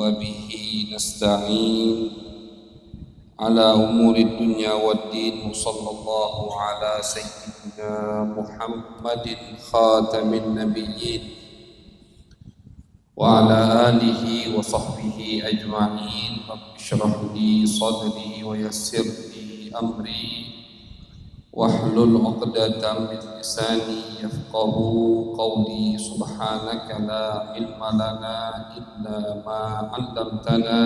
وبه نستعين على أمور الدنيا والدين. وصلى الله على سيدنا محمد خاتم النبيين وعلى آله وصحبه أجمعين. رب اشرح لي صدري ويسر لي أمري واحلل عقدة من لساني يفقه قولي. سبحانك لا علم لنا إلا ما علمتنا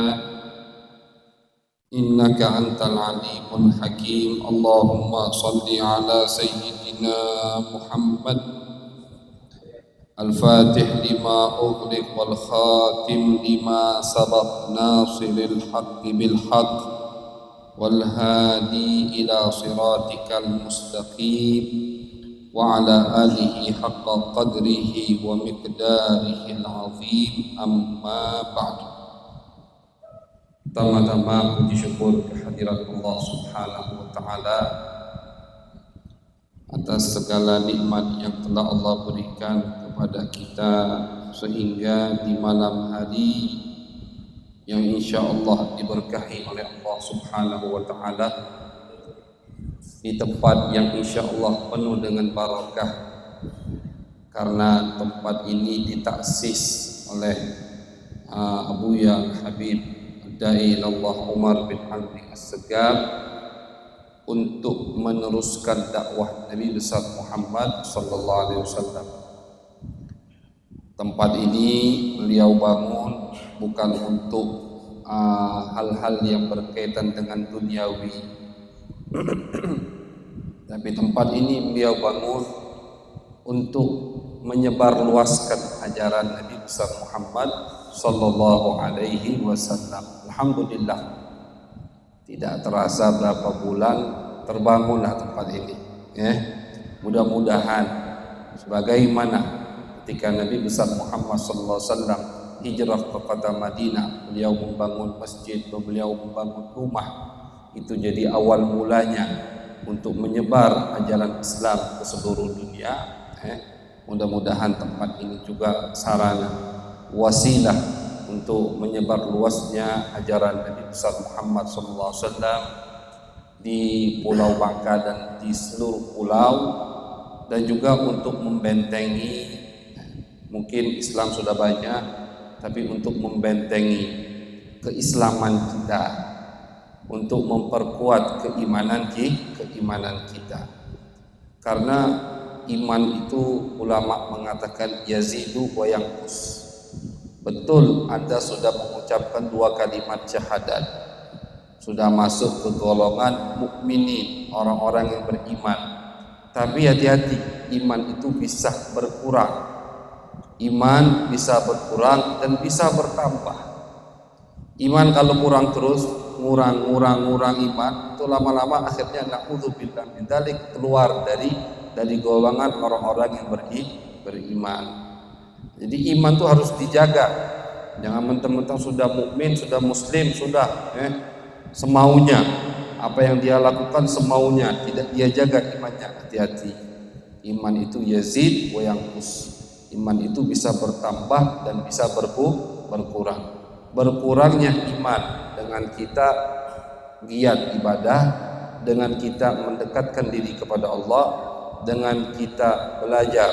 إنك أنت العليم الحكيم. اللهم صل على سيدنا محمد الفاتح لما أغلق والخاتم لما سبق ناصر الحق بالحق والهادي إلى صراطك المستقيم وعلى آله حق قدره ومقداره العظيم. أما بعد. Pertama-tama puji syukur kehadirat Allah Subhanahu wa taala atas segala nikmat yang telah Allah berikan kepada kita, sehingga di malam hari yang insya Allah diberkahi oleh Allah Subhanahu wa taala, di tempat yang insya Allah penuh dengan barakah, karena tempat ini ditaksis oleh Abuya Habib Dai Allah Umar bin Hamdi As-Segaf untuk meneruskan dakwah Nabi besar Muhammad sallallahu alaihi wasallam. Tempat ini beliau bangun bukan untuk hal-hal yang berkaitan dengan duniawi, tapi tempat ini beliau bangun untuk menyebarluaskan ajaran Nabi besar Muhammad sallallahu alaihi wasallam. Alhamdulillah, tidak terasa berapa bulan terbangunlah tempat ini. Mudah-mudahan sebagaimana ketika Nabi besar Muhammad sallallahu alaihi wasallam hijrah ke kota Madinah, beliau membangun masjid, beliau membangun rumah, itu jadi awal mulanya untuk menyebar ajaran Islam ke seluruh dunia. Mudah-mudahan tempat ini juga sarana, wasilah untuk menyebar luasnya ajaran Nabi besar Muhammad SAW di Pulau Bangka dan di seluruh pulau, dan juga untuk membentengi, mungkin Islam sudah banyak, tapi untuk membentengi keislaman kita, untuk memperkuat keimanan kita. Karena iman itu ulama mengatakan yazidu wa yanqus. Betul, Anda sudah mengucapkan 2 kalimat syahadat, sudah masuk ke golongan mukminin, orang-orang yang beriman. Tapi hati-hati, iman itu bisa berkurang. Iman bisa berkurang dan bisa bertambah. Iman kalau kurang terus, ngurang iman, itu lama-lama akhirnya na'udzubillah min dzalik, keluar dari golongan orang-orang yang beriman. Jadi iman itu harus dijaga. Jangan mentang-mentang sudah mukmin, sudah muslim, sudah semaunya, apa yang dia lakukan semaunya, tidak dia jaga imannya. Hati-hati. Iman itu yazid wa yanqus. Iman itu bisa bertambah dan bisa berkurang. Berkurangnya iman dengan kita giat ibadah, dengan kita mendekatkan diri kepada Allah, dengan kita belajar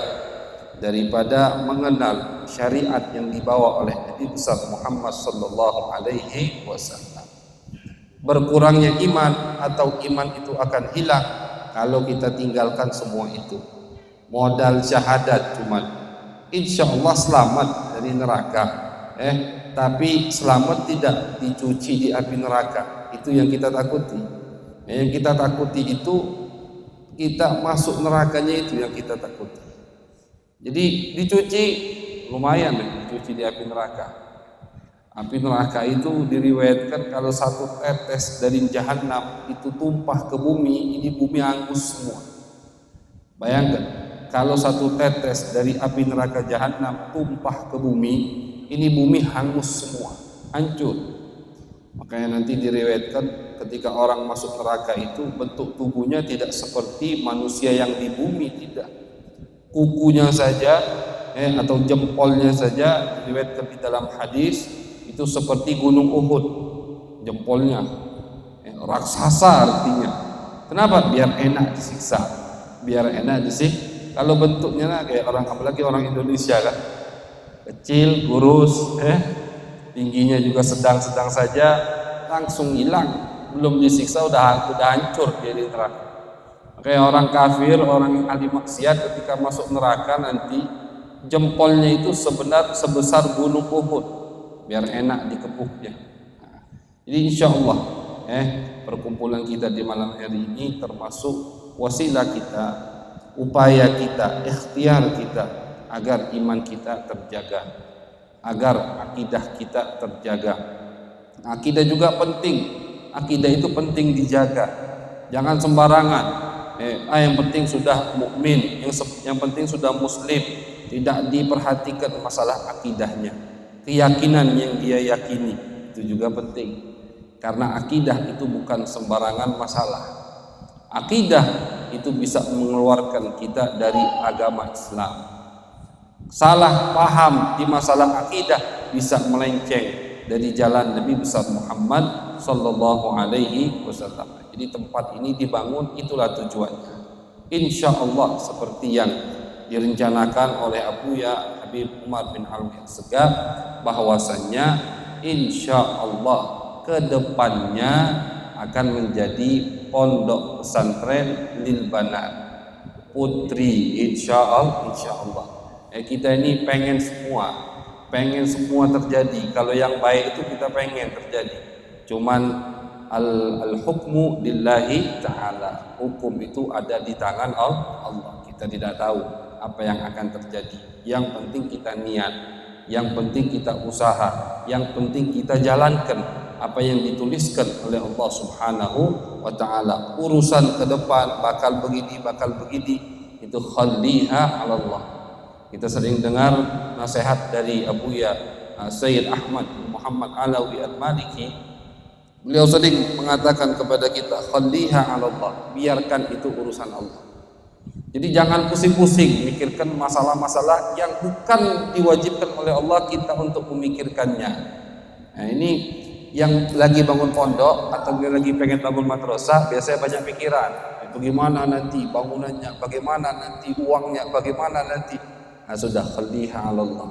daripada mengenal syariat yang dibawa oleh Nabi besar Muhammad sallallahu alaihi wasallam. Berkurangnya iman atau iman itu akan hilang kalau kita tinggalkan semua itu. Modal syahadat cuman, insya Allah selamat dari neraka, tapi selamat tidak dicuci di api neraka. Itu yang kita takuti. Yang kita takuti itu kita masuk nerakanya, itu yang kita takuti. Jadi dicuci lumayan, dicuci di api neraka. Api neraka itu diriwayatkan kalau 1 tetes dari jahanam itu tumpah ke bumi, ini bumi hangus semua. Bayangkan, kalau 1 tetes dari api neraka jahanam tumpah ke bumi, ini bumi hangus semua, hancur. Makanya nanti diriwayatkan ketika orang masuk neraka itu bentuk tubuhnya tidak seperti manusia yang di bumi, tidak. Kukunya saja atau jempolnya saja diriwayatkan di dalam hadis itu itu seperti gunung Uhud, jempolnya raksasa artinya. Kenapa? Biar enak disiksa, biar enak disiksa. Kalau bentuknya kayak orang, apalagi orang Indonesia kan, kecil, kurus, tingginya juga sedang-sedang saja, langsung hilang, belum disiksa udah hancur dia di neraka. Kayak orang kafir, orang ahli maksiat ketika masuk neraka nanti jempolnya itu sebesar gunung Uhud, biar enak dikepuknya. Jadi insya Allah perkumpulan kita di malam hari ini termasuk wasilah kita, upaya kita, ikhtiar kita agar iman kita terjaga, agar akidah kita terjaga. Akidah juga penting, akidah itu penting dijaga, jangan sembarangan. Yang penting sudah mukmin, yang penting sudah muslim, tidak diperhatikan masalah akidahnya, keyakinan yang dia yakini, itu juga penting. Karena akidah itu bukan sembarangan masalah. Akidah itu bisa mengeluarkan kita dari agama Islam. Salah paham di masalah akidah bisa melenceng dari jalan Nabi besar Muhammad sallallahu alaihi wasallam. Jadi tempat ini dibangun itulah tujuannya. Insya Allah seperti yang direncanakan oleh Abuya Habib Umar bin Alwi Assegaf, bahwasannya insya Allah kedepannya akan menjadi pondok pesantren lil banat putri, insya Allah. Kita ini pengen semua terjadi. Kalau yang baik itu kita pengen terjadi, cuman al-hukmu lillahi ta'ala, hukum itu ada di tangan Allah. Kita tidak tahu apa yang akan terjadi. Yang penting kita niat, yang penting kita usaha, yang penting kita jalankan apa yang dituliskan oleh Allah Subhanahu wa ta'ala. Urusan ke depan bakal begini itu khalliha 'ala Allah. Kita sering dengar nasihat dari Abuya Sayyid Ahmad Muhammad Alawi Al-Maliki. Beliau sering mengatakan kepada kita, khalliha 'ala Allah, biarkan itu urusan Allah. Jadi jangan pusing-pusing mikirkan masalah-masalah yang bukan diwajibkan oleh Allah kita untuk memikirkannya. Nah, ini yang lagi bangun pondok atau lagi pengen bangun madrasah biasanya banyak pikiran, bagaimana nanti bangunannya, bagaimana nanti uangnya, bagaimana nanti. Nah, sudah khalliha 'ala Allah.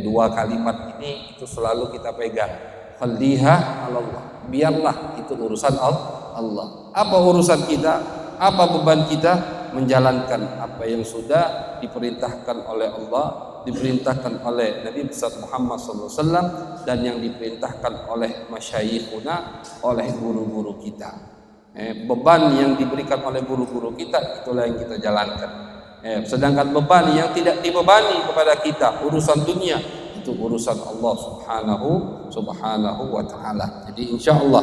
Dua kalimat ini itu selalu kita pegang, khalliha 'ala Allah, biarlah itu urusan Allah. Apa urusan kita, apa beban kita? Menjalankan apa yang sudah diperintahkan oleh Allah, diperintahkan oleh Nabi besar Muhammad SAW, dan yang diperintahkan oleh masyayikhuna, oleh guru-guru kita. Beban yang diberikan oleh guru-guru kita itulah yang kita jalankan. Sedangkan beban yang tidak dibebani kepada kita, urusan dunia, itu urusan Allah Subhanahu wa ta'ala. Jadi insya Allah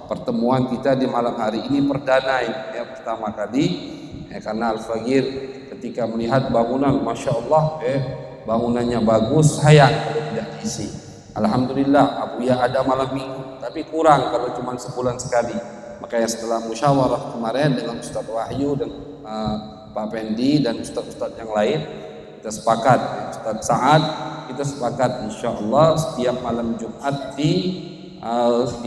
pertemuan kita di malam hari ini perdana yang pertama kali. Karena Al-Fagir ketika melihat bangunan, Masya Allah, bangunannya bagus, sayang kalau tidak diisi. Alhamdulillah Abuya ada malam minggu, tapi kurang kalau cuma sebulan sekali. Makanya setelah musyawarah kemarin dengan Ustaz Wahyu dan Pak Pendi dan Ustaz-Ustaz yang lain, kita sepakat, Ustaz Sa'ad, kita sepakat insya Allah setiap malam Jumat di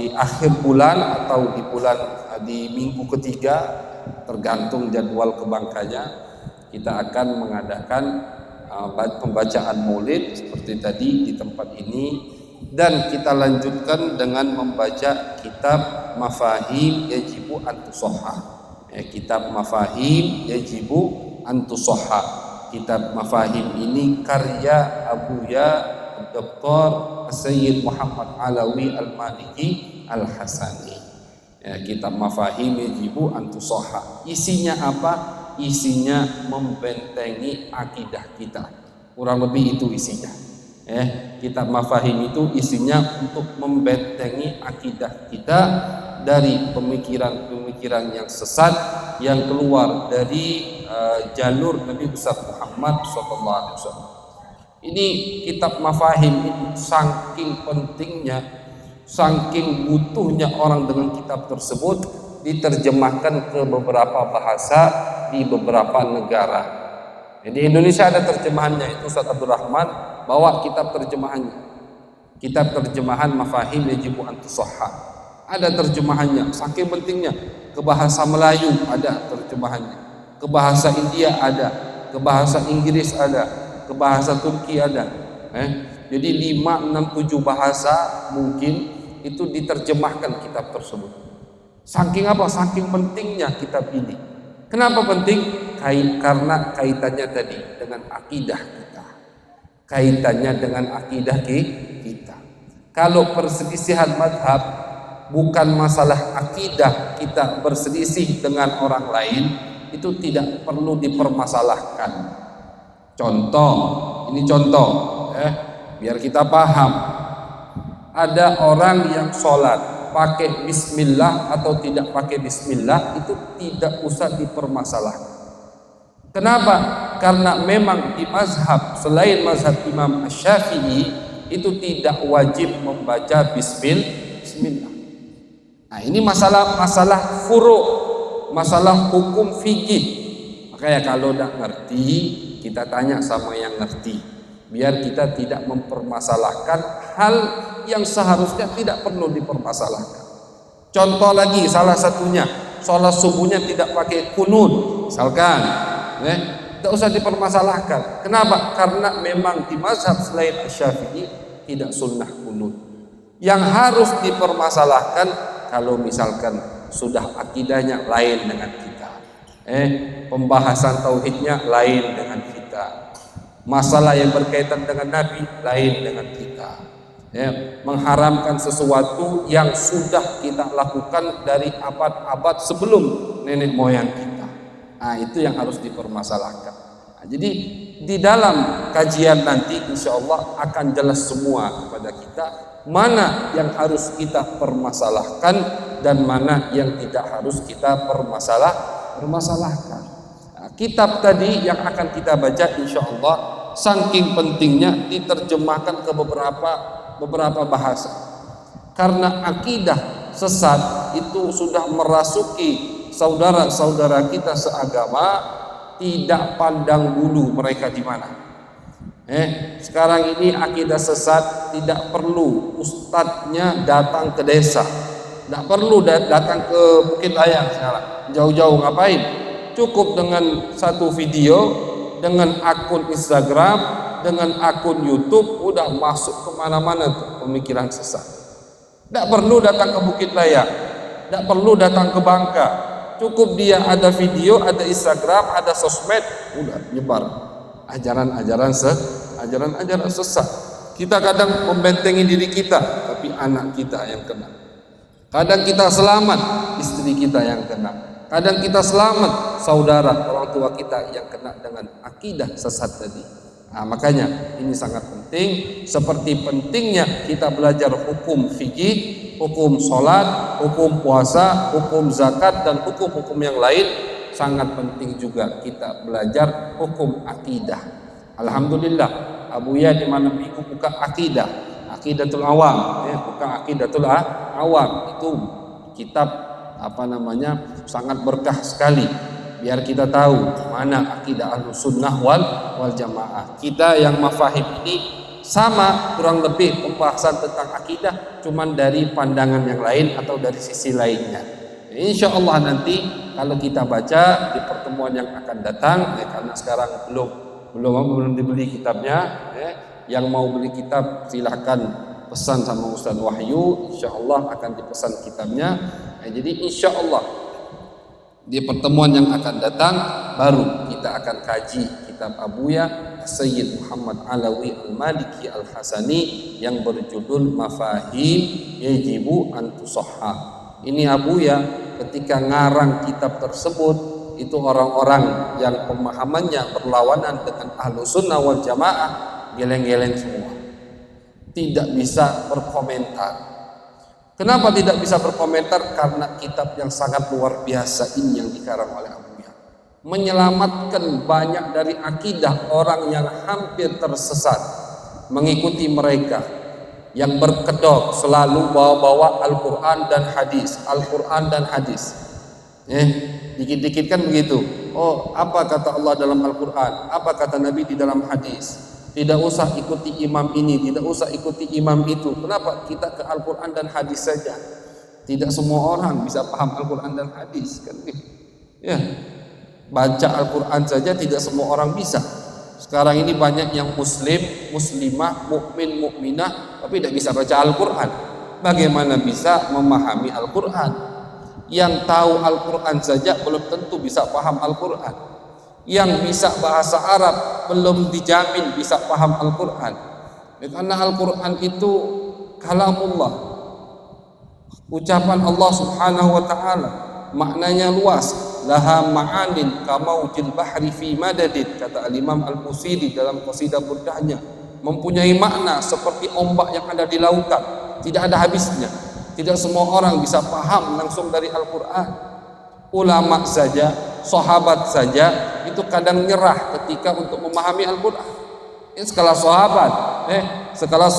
akhir bulan atau di minggu ketiga, tergantung jadwal kebangkanya, kita akan mengadakan pembacaan maulid seperti tadi di tempat ini, dan kita lanjutkan dengan membaca kitab Mafahim Yajibu Antusoha. Kitab Mafahim Yajibu Antusoha. Kitab Mafahim ini karya Abuya Dr. Sayyid Muhammad Alawi Al-Maliki Al-Hasani. Kitab Mafahim Yajibu Antusoha. Isinya apa? Isinya membentengi akidah kita. Kurang lebih itu isinya. Kitab Mafahim itu isinya untuk membentengi akidah kita dari pemikiran-pemikiran yang sesat, yang keluar dari jalur Nabi besar Muhammad SAW. Ini kitab Mafahim itu saking pentingnya, saking butuhnya orang dengan kitab tersebut, diterjemahkan ke beberapa bahasa di beberapa negara. Di Indonesia ada terjemahannya, itu Ustaz Abdul Rahman bawa kitab terjemahannya. Kitab terjemahan mafahim yajibu an tusahhah. Ada terjemahannya, saking pentingnya. Ke bahasa Melayu ada terjemahannya, ke bahasa India ada, ke bahasa Inggris ada, ke bahasa Turki ada. Jadi 5, 6, 7 bahasa mungkin itu diterjemahkan kitab tersebut. Saking apa? Saking pentingnya kitab ini. Kenapa penting? Karena kaitannya tadi dengan akidah kita. Kaitannya dengan akidah kita. Kalau perselisihan madhab bukan masalah akidah, kita berselisih dengan orang lain, itu tidak perlu dipermasalahkan. Contoh, ini contoh biar kita paham. Ada orang yang sholat pakai bismillah atau tidak pakai bismillah, itu tidak usah dipermasalahkan. Kenapa? Karena memang di mazhab selain mazhab Imam Asy-Syafi'i itu tidak wajib membaca bismillah. Nah, ini masalah furu', masalah hukum fikih. Makanya kalau tidak ngerti, kita tanya sama yang ngerti, biar kita tidak mempermasalahkan hal yang seharusnya tidak perlu dipermasalahkan. Contoh lagi, salah satunya sholat subuhnya tidak pakai kunut, misalkan, tidak usah dipermasalahkan. Kenapa? Karena memang di mazhab selain Asy-Syafi'i tidak sunnah kunut. Yang harus dipermasalahkan kalau misalkan sudah akidahnya lain dengan kita, pembahasan tauhidnya lain dengan kita, masalah yang berkaitan dengan Nabi lain dengan kita, mengharamkan sesuatu yang sudah kita lakukan dari abad-abad sebelum nenek moyang kita. Nah, itu yang harus dipermasalahkan. Nah, jadi di dalam kajian nanti insya Allah akan jelas semua kepada kita mana yang harus kita permasalahkan dan mana yang tidak harus kita permasalahkan. Nah, kitab tadi yang akan kita baca insya Allah saking pentingnya diterjemahkan ke beberapa bahasa, karena akidah sesat itu sudah merasuki saudara-saudara kita seagama, tidak pandang bulu mereka di mana. Sekarang ini akidah sesat tidak perlu ustadznya datang ke desa, tidak perlu datang ke Bukit Layang sekarang, jauh-jauh ngapain? Cukup dengan satu video, dengan akun Instagram, dengan akun YouTube, udah masuk kemana-mana tuh pemikiran sesat. Tidak perlu datang ke Bukit Layang, tidak perlu datang ke Bangka, cukup dia ada video, ada Instagram, ada sosmed, udah nyebar ajaran-ajaran sesat. Kita kadang membentengi diri kita, tapi anak kita yang kena. Kadang kita selamat, istri kita yang kena. Kadang kita selamat, saudara, orang tua kita yang kena dengan akidah sesat tadi. Nah, makanya ini sangat penting. Seperti pentingnya kita belajar hukum fikih, hukum sholat, hukum puasa, hukum zakat, dan hukum-hukum yang lain, sangat penting juga kita belajar hukum akidah. Alhamdulillah, Abuya di malam minggu buka Aqidatul Awam, buka Aqidatul Awam. Itu kitab sangat berkah sekali, biar kita tahu mana akidah Ahlussunnah wal Jamaah. Kita yang mafahim ini sama kurang lebih pembahasan tentang akidah, cuman dari pandangan yang lain atau dari sisi lainnya. Insya Allah nanti kalau kita baca di pertemuan yang akan datang, karena sekarang belum dibeli kitabnya, yang mau beli kitab silahkan pesan sama Ustaz Wahyu, insya Allah akan dipesan kitabnya. Jadi insya Allah di pertemuan yang akan datang baru kita akan kaji kitab Abuya Sayyid Muhammad Alawi Al-Maliki Al-Hasani yang berjudul Mafahim Yajibu an Tusahhah. Ini Abuya ketika ngarang kitab tersebut itu orang-orang yang pemahamannya berlawanan dengan Ahlussunnah wal Jamaah geleng-geleng semua, tidak bisa berkomentar. Kenapa tidak bisa berkomentar? Karena kitab yang sangat luar biasa ini yang dikarang oleh Abuya menyelamatkan banyak dari akidah orang yang hampir tersesat mengikuti mereka yang berkedok selalu bawa-bawa Al-Quran dan hadis, Al-Quran dan hadis. Dikit-dikit kan begitu. Oh, apa kata Allah dalam Al-Quran? Apa kata Nabi di dalam hadis? Tidak usah ikuti imam ini, tidak usah ikuti imam itu. Kenapa? Kita ke Al-Quran dan hadis saja. Tidak semua orang bisa paham Al-Quran dan hadis kan? Ya, baca Al-Quran saja tidak semua orang bisa. Sekarang ini banyak yang muslim, muslimah, mukmin, mukminah, tapi tidak bisa baca Al-Quran. Bagaimana bisa memahami Al-Quran? Yang tahu Al-Quran saja belum tentu bisa paham Al-Quran. Yang bisa bahasa Arab belum dijamin bisa paham Al-Quran. Karena Al-Quran itu kalamullah, ucapan Allah Subhanahu wa ta'ala, maknanya luas. Laha ma'anin kamaujil bahri fi madadid, kata Al-Imam Al-Busiri dalam qasidah burdahnya, mempunyai makna seperti ombak yang ada di lautan, tidak ada habisnya. Tidak semua orang bisa paham langsung dari Al-Quran. Ulama saja, sahabat saja itu kadang nyerah ketika untuk memahami Al-Quran. Ini skala sahabat, skala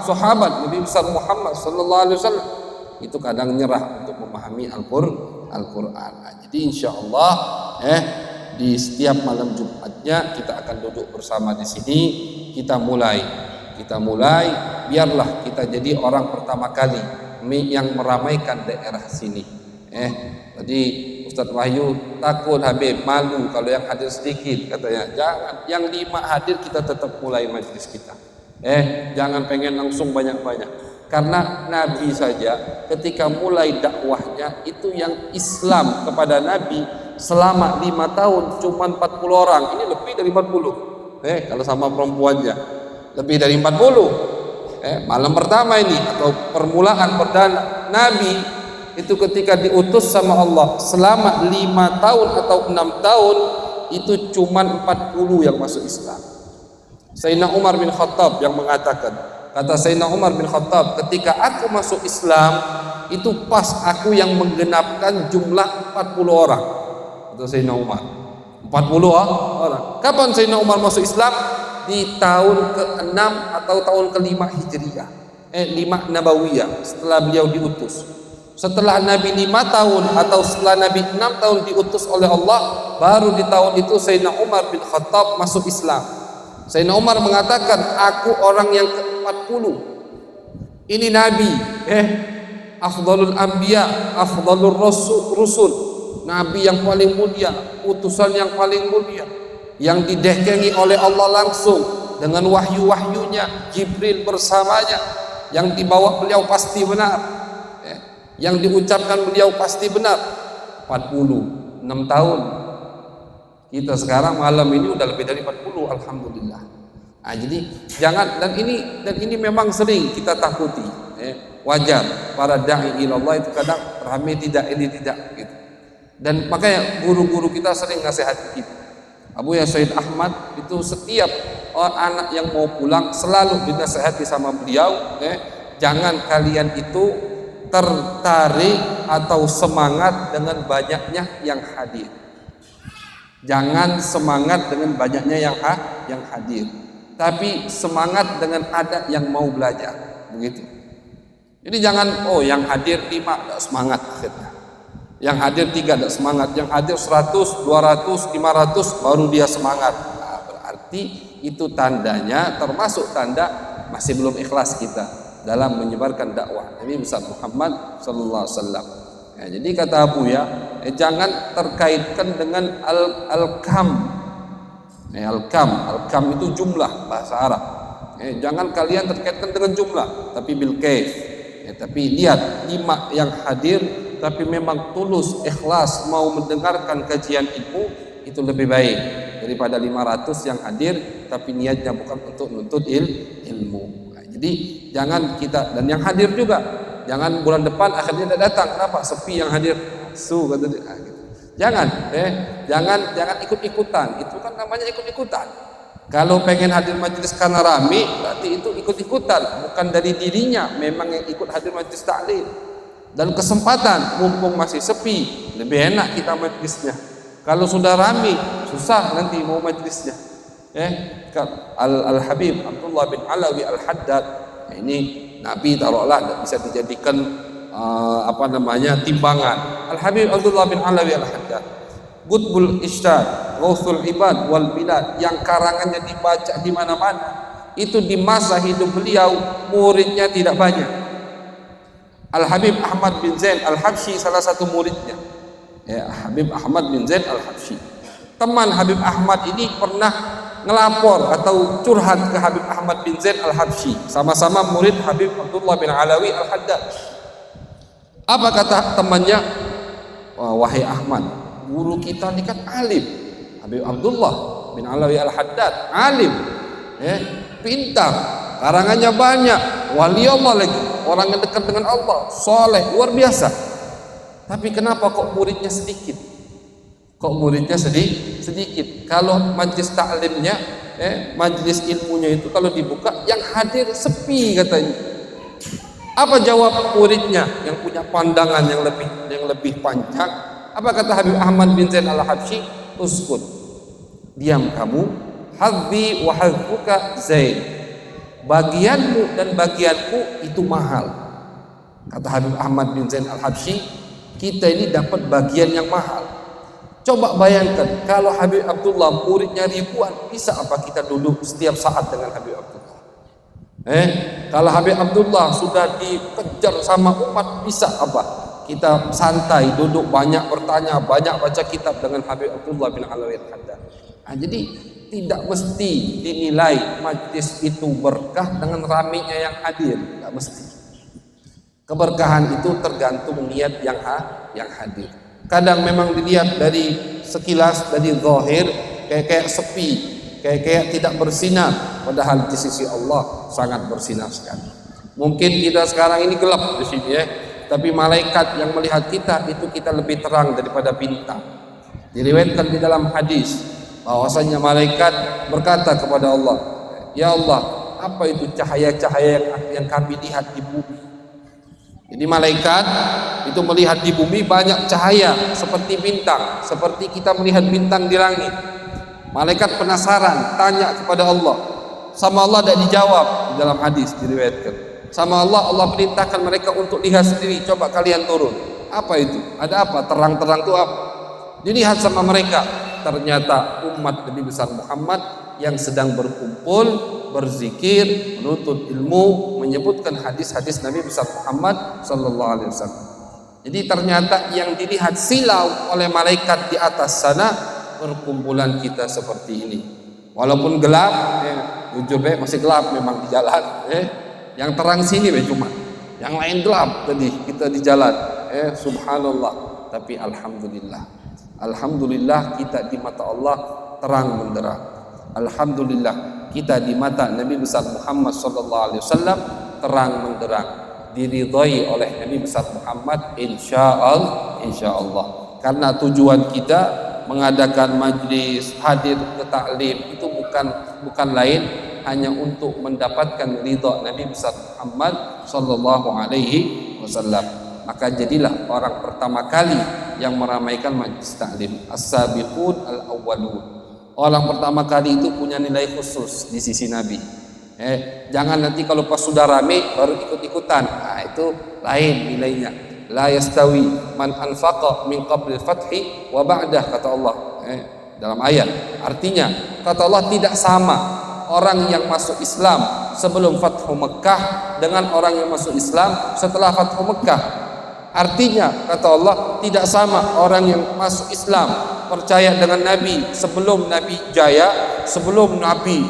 sahabat Nabi besar Muhammad sallallahu alaihi wasallam itu kadang nyerah untuk memahami Al-Quran. Nah, jadi insya Allah di setiap malam Jumatnya kita akan duduk bersama di sini. Kita mulai, biarlah kita jadi orang pertama kali yang meramaikan daerah sini. Tadi Ustadz Wahyu takut Habib, malu kalau yang hadir sedikit, katanya. Jangan, yang 5 hadir kita tetap mulai majelis kita. Jangan pengen langsung banyak-banyak. Karena Nabi saja ketika mulai dakwahnya itu yang Islam kepada Nabi selama 5 tahun cuma 40 orang. Ini lebih dari 40. Kalau sama perempuannya lebih dari 40. Malam pertama ini atau permulaan perdana Nabi itu ketika diutus sama Allah selama 5 tahun atau 6 tahun itu cuma 40 yang masuk Islam. Sayyidina Umar bin Khattab yang mengatakan, kata Sayyidina Umar bin Khattab, ketika aku masuk Islam itu pas aku yang menggenapkan jumlah 40 orang. Kata Sayyidina Umar 40 orang. Kapan Sayyidina Umar masuk Islam? Di tahun ke-6 atau tahun ke-5 Hijriah, 5 Nabawiyah, setelah beliau diutus. Setelah Nabi 5 tahun atau setelah Nabi 6 tahun diutus oleh Allah, baru di tahun itu Sayyidina Umar bin Khattab masuk Islam. Sayyidina Umar mengatakan, aku orang yang ke-40. Ini Nabi, afdalul anbiya, afdalur rusul, Nabi yang paling mulia, utusan yang paling mulia, yang didekengi oleh Allah langsung dengan wahyu-wahyunya, Jibril bersamanya, yang dibawa beliau pasti benar, yang diucapkan beliau pasti benar. 40, 6 tahun. Kita sekarang malam ini udah lebih dari 40, alhamdulillah. Nah, jadi jangan, dan ini memang sering kita takuti. Wajar para da'i ilallah itu kadang ramai tidak, ini tidak gitu. Dan makanya guru-guru kita sering nasihati kita. Abu Sayyid Ahmad itu setiap anak yang mau pulang selalu dinasihati sama beliau, jangan kalian itu tertarik atau semangat dengan banyaknya yang hadir. Jangan semangat dengan banyaknya yang hadir, tapi semangat dengan ada yang mau belajar, begitu. Jadi jangan yang hadir 5 tidak semangat akhirnya, yang hadir 3 tidak semangat, yang hadir 100, 200, 500 baru dia semangat. Nah, berarti itu tandanya, termasuk tanda masih belum ikhlas kita dalam menyebarkan dakwah Nabi besar Muhammad sallallahu alaihi wasallam. Jadi kata Abu jangan terkaitkan dengan al-kam. Al-kam itu jumlah bahasa Arab. Jangan kalian terkaitkan dengan jumlah, tapi bil kaif. Tapi lihat 5 yang hadir tapi memang tulus, ikhlas mau mendengarkan kajian ilmu, itu lebih baik daripada 500 yang hadir tapi niatnya bukan untuk menuntut ilmu. Jadi jangan kita, dan yang hadir juga jangan bulan depan akhirnya tidak datang. Kenapa? Sepi yang hadir. Kata dia. Gitu. Jangan ikut-ikutan. Itu kan namanya ikut-ikutan. Kalau pengen hadir majelis karena rame, berarti itu ikut-ikutan, bukan dari dirinya. Memang yang ikut hadir majelis taklim. Dan kesempatan mumpung masih sepi, lebih enak kita majelisnya. Kalau sudah rame, susah nanti mau majelisnya. Al-Habib Abdullah bin Alawi Al-Haddad, ini Nabi taruhlah bisa dijadikan timbangan. Al-Habib Abdullah bin Alawi Al-Haddad Qutbul Irsyad, Ghauthul Ibad wal Bilad, yang karangannya dibaca di mana-mana. Itu di masa hidup beliau muridnya tidak banyak. Al-Habib Ahmad bin Zain Al-Habsyi salah satu muridnya. Ya, Habib Ahmad bin Zain Al-Habsyi. Teman Habib Ahmad ini pernah ngelapor atau curhat ke Habib Ahmad bin Zain Al-Habsyi, sama-sama murid Habib Abdullah bin Alawi Al-Haddad. Apa kata temannya? Wahai Ahmad, guru kita ini kan alim. Habib Abdullah bin Alawi Al-Haddad alim, pintar, karangannya banyak, wali Allah lagi, orang yang dekat dengan Allah, soleh, luar biasa. Tapi kenapa kok muridnya sedikit? Kok muridnya sedikit? Kalau majlis ta'limnya, majlis ilmunya itu kalau dibuka, yang hadir sepi katanya. Apa jawab muridnya yang punya pandangan yang lebih panjang? Apa kata Habib Ahmad bin Zain Al-Habsyi? Uskut, diam kamu. Hadzi wa hadzuka Zain, bagianmu dan bagianku itu mahal. Kata Habib Ahmad bin Zain Al-Habsyi, kita ini dapat bagian yang mahal. Coba bayangkan kalau Habib Abdullah muridnya ribuan, bisa apa kita duduk setiap saat dengan Habib Abdullah? Kalau Habib Abdullah sudah dikejar sama umat, bisa apa kita santai duduk, banyak bertanya, banyak baca kitab dengan Habib Abdullah bin Alawi Al-Haddad? Jadi tidak mesti dinilai majlis itu berkah dengan ramainya yang hadir, tidak mesti. Keberkahan itu tergantung niat yang hadir. Kadang memang dilihat dari sekilas, dari zahir kayak sepi, kayak tidak bersinar, padahal di sisi Allah sangat bersinar sekali. Mungkin kita sekarang ini gelap di sini tapi malaikat yang melihat kita itu kita lebih terang daripada bintang. Diriwayatkan di dalam hadis bahwasanya malaikat berkata kepada Allah, ya Allah, apa itu cahaya-cahaya yang kami lihat di bumi? Jadi malaikat itu melihat di bumi banyak cahaya seperti bintang, seperti kita melihat bintang di langit. Malaikat penasaran, tanya kepada Allah. Sama Allah tidak dijawab di dalam hadis diriwayatkan. Sama Allah, Allah perintahkan mereka untuk lihat sendiri. Coba kalian turun. Apa itu? Ada apa? Terang-terang itu apa? Dilihat sama mereka. Ternyata umat Nabi besar Muhammad yang sedang berkumpul, berzikir, menuntut ilmu, menyebutkan hadis-hadis Nabi besar Muhammad sallallahu alaihi wasallam. Jadi ternyata yang dilihat silau oleh malaikat di atas sana perkumpulan kita seperti ini. Walaupun gelap, jujur masih gelap memang di jalan. Yang terang sini cuma, yang lain gelap tadi kita di jalan. Subhanallah. Tapi alhamdulillah kita di mata Allah terang menderang. Alhamdulillah kita di mata Nabi besar Muhammad sallallahu alaihi wasallam terang menderang, diridhai oleh Nabi besar Muhammad insyaallah. Karena tujuan kita mengadakan majlis, hadir ke taklim itu bukan lain hanya untuk mendapatkan ridha Nabi besar Muhammad sallallahu alaihi wasallam. Maka jadilah orang pertama kali yang meramaikan majlis taklim as-sabiqun al-awwalun. Orang pertama kali itu punya nilai khusus di sisi Nabi. Jangan nanti kalau pas sudah rame baru ikut-ikutan. Nah, itu lain nilainya. La yastawi man anfaqa min qabli fathi wa ba'dah, kata Allah dalam ayat. Artinya kata Allah tidak sama orang yang masuk Islam sebelum Fathu Mekah dengan orang yang masuk Islam setelah Fathu Mekah. Artinya kata Allah tidak sama orang yang masuk Islam, percaya dengan Nabi sebelum Nabi jaya, sebelum Nabi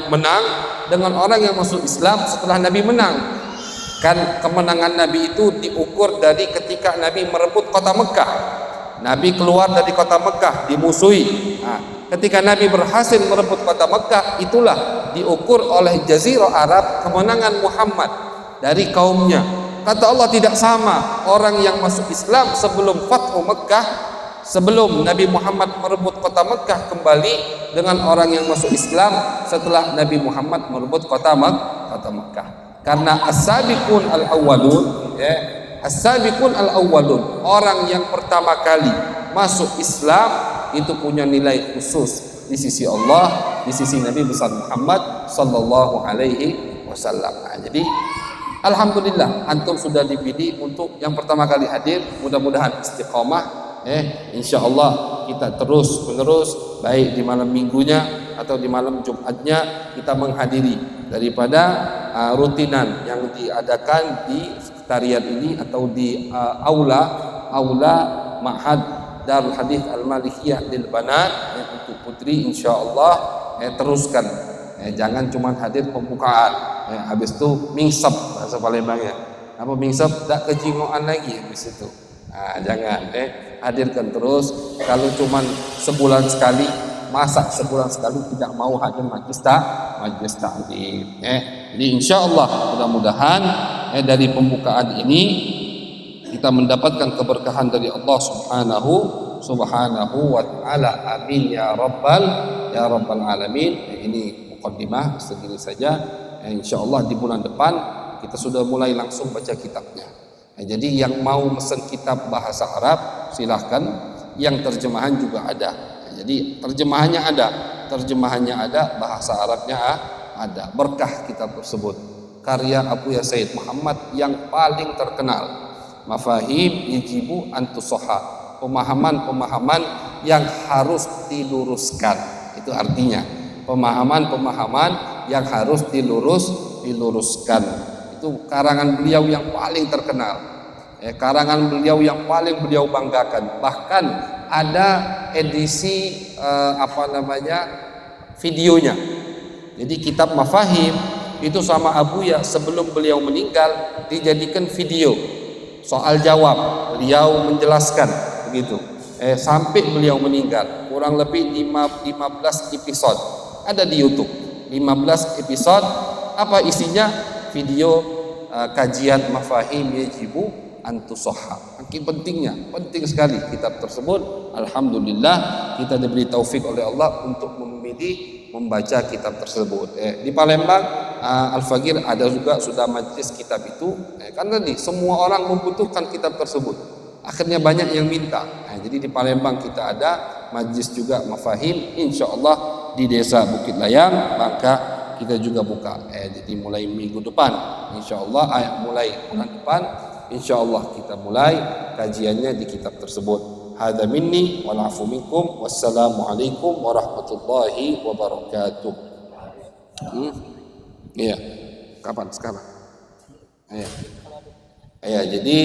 menang, dengan orang yang masuk Islam setelah Nabi menang. Kan kemenangan Nabi itu diukur dari ketika Nabi merebut kota Mekah. Nabi keluar dari kota Mekah dimusuhi. Nah, ketika Nabi berhasil merebut kota Mekah, itulah diukur oleh Jazirah Arab kemenangan Muhammad dari kaumnya. Kata Allah tidak sama orang yang masuk Islam sebelum Fathu Mekah, sebelum Nabi Muhammad merebut kota Mekah kembali, dengan orang yang masuk Islam setelah Nabi Muhammad merebut kota Mekah. Karena as-sabiqun al-awwalun, as-sabiqun al-awwalun, orang yang pertama kali masuk Islam itu punya nilai khusus di sisi Allah, di sisi Nabi besar Muhammad sallallahu alaihi wasallam. Nah, jadi alhamdulillah antum sudah dipilih untuk yang pertama kali hadir. Mudah-mudahan istiqomah Insya Allah kita terus menerus baik di malam minggunya atau di malam Jumatnya kita menghadiri daripada rutinan yang diadakan di sekretariat ini atau di aula Ma'had Darul Hadits Al-Malikiyah lil Banat untuk putri, insya Allah teruskan. Jangan cuma hadir pembukaan, habis itu mingsep bahasa Palembangnya. Apa mingsep? Tak kejingoan lagi habis itu. Jangan, hadirkan terus. Kalau cuma sebulan sekali, masa sebulan sekali tidak mau hadir majlis taklim. Jadi insya Allah mudah-mudahan dari pembukaan ini kita mendapatkan keberkahan dari Allah Subhanahu wa taala. Amin ya rabbal alamin. Ini muqaddimah segini saja. Insyaallah di bulan depan kita sudah mulai langsung baca kitabnya. Jadi yang mau mesen kitab bahasa Arab silahkan, yang terjemahan juga ada. Jadi terjemahannya ada, bahasa Arabnya ada. Berkah kitab tersebut karya Abuya Sayyid Muhammad yang paling terkenal, Mafahim Yajibu Antusoha, pemahaman yang harus diluruskan. Itu artinya pemahaman yang harus diluruskan. Itu karangan beliau yang paling terkenal, karangan beliau yang paling beliau banggakan. Bahkan ada edisi videonya. Jadi kitab Mafahim itu sama Abuya sebelum beliau meninggal dijadikan video soal jawab, beliau menjelaskan begitu sampai beliau meninggal, kurang lebih 15 episode ada di YouTube. 15 episode, apa isinya? Video kajian Mafahim Yajibu Antusoha. Penting sekali kitab tersebut. Alhamdulillah kita diberi taufik oleh Allah untuk memilih membaca kitab tersebut. Di Palembang Al-Fagir ada juga sudah majlis kitab itu, karena semua orang membutuhkan kitab tersebut. Akhirnya banyak yang minta. Jadi di Palembang kita ada majlis juga Mafahim. Insya Allah di desa Bukit Layang, maka kita juga buka. Jadi mulai minggu depan, insya Allah mulai bulan depan, insya Allah kita mulai kajiannya di kitab tersebut. Hadza minni wal afu minkum. Wassalamualaikum warahmatullahi wabarakatuh. Iya. Kapan sekarang? Iya. Jadi